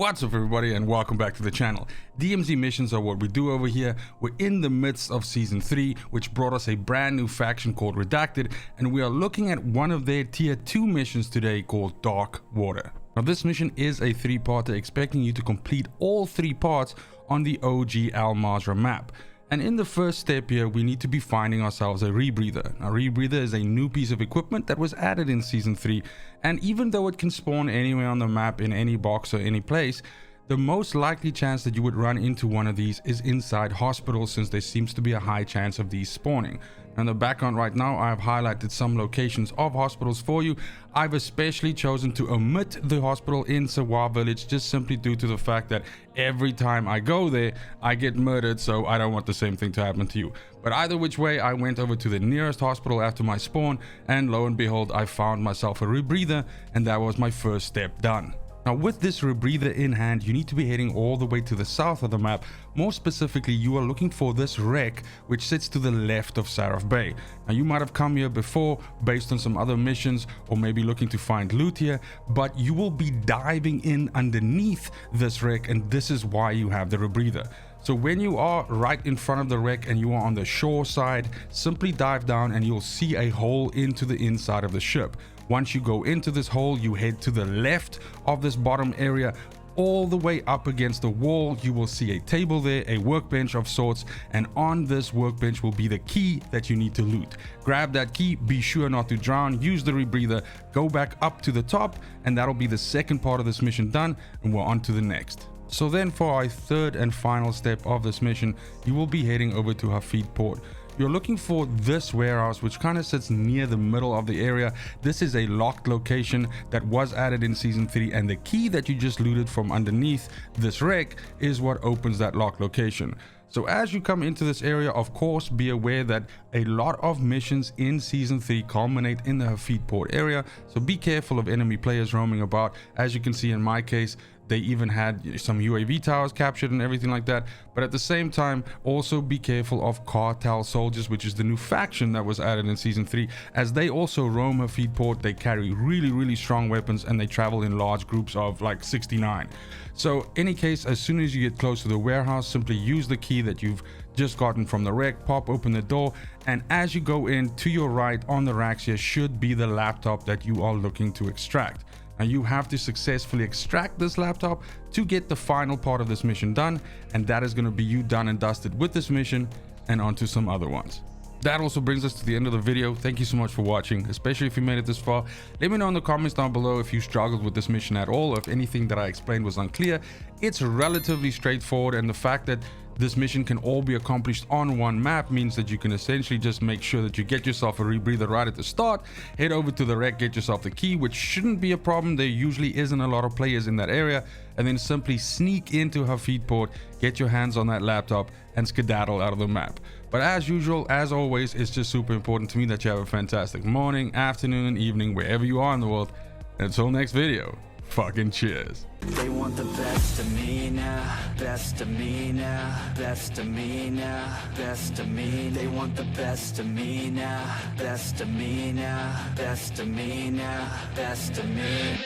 What's up everybody and welcome back to the channel. DMZ missions are what we do over here. We're in the midst of season 3, which brought us a brand new faction called Redacted, and we are looking at one of their tier 2 missions today called Dark Water. Now this mission is a 3-parter, expecting you to complete all 3 parts on the OG Al-Mazrah map. And in the first step here, we need to be finding ourselves a rebreather. Now, rebreather is a new piece of equipment that was added in season 3, and even though it can spawn anywhere on the map in any box or any place, the most likely chance that you would run into one of these is inside hospitals, since there seems to be a high chance of these spawning. In the background right now, I have highlighted some locations of hospitals for you. I've especially chosen to omit the hospital in Sawa village, just simply due to the fact that every time I go there, I get murdered, so I don't want the same thing to happen to you. But either which way, I went over to the nearest hospital after my spawn, and lo and behold, I found myself a rebreather, and that was my first step done. Now with this rebreather in hand, you need to be heading all the way to the south of the map. More specifically, you are looking for this wreck which sits to the left of Saraf Bay. Now you might have come here before based on some other missions, or maybe looking to find loot here, but you will be diving in underneath this wreck, and this is why you have the rebreather. So when you are right in front of the wreck and you are on the shore side, simply dive down and you'll see a hole into the inside of the ship. Once you go into this hole, you head to the left of this bottom area. All the way up against the wall, you will see a table there, a workbench of sorts, and on this workbench will be the key that you need to loot. Grab that key, be sure not to drown, use the rebreather, go back up to the top, and that'll be the second part of this mission done, and we're on to the next. So then for our third and final step of this mission, you will be heading over to Hafid Port. You're looking for this warehouse, which kind of sits near the middle of the area. This is a locked location that was added in season 3, and the key that you just looted from underneath this wreck is what opens that locked location. So as you come into this area, of course, be aware that a lot of missions in season 3 culminate in the Hafid Port area, so be careful of enemy players roaming about. As you can see in my case, they even had some UAV towers captured and everything like that. But at the same time, also be careful of cartel soldiers, which is the new faction that was added in season 3. As they also roam Hafid Port, they carry really strong weapons, and they travel in large groups of like 69. So any case, as soon as you get close to the warehouse, simply use the key that you've just gotten from the wreck, pop open the door, and as you go in, to your right on the racks here should be the laptop that you are looking to extract. Now you have to successfully extract this laptop to get the final part of this mission done, and that is going to be you done and dusted with this mission and onto some other ones. That also brings us to the end of the video. Thank you so much for watching, especially if you made it this far. Let me know in the comments down below if you struggled with this mission at all, or if anything that I explained was unclear. It's relatively straightforward, and the fact that this mission can all be accomplished on one map means that you can essentially just make sure that you get yourself a rebreather right at the start, head over to the wreck, get yourself the key, which shouldn't be a problem. There usually isn't a lot of players in that area, and then simply sneak into Hafid Port, get your hands on that laptop, and skedaddle out of the map. But as usual, as always, it's just super important to me that you have a fantastic morning, afternoon, evening, wherever you are in the world. And until next video, fucking cheers. They want the best of me now, best of me now, best of me now, best of me. They want the best of me now, best of me now, best of me now, best of me.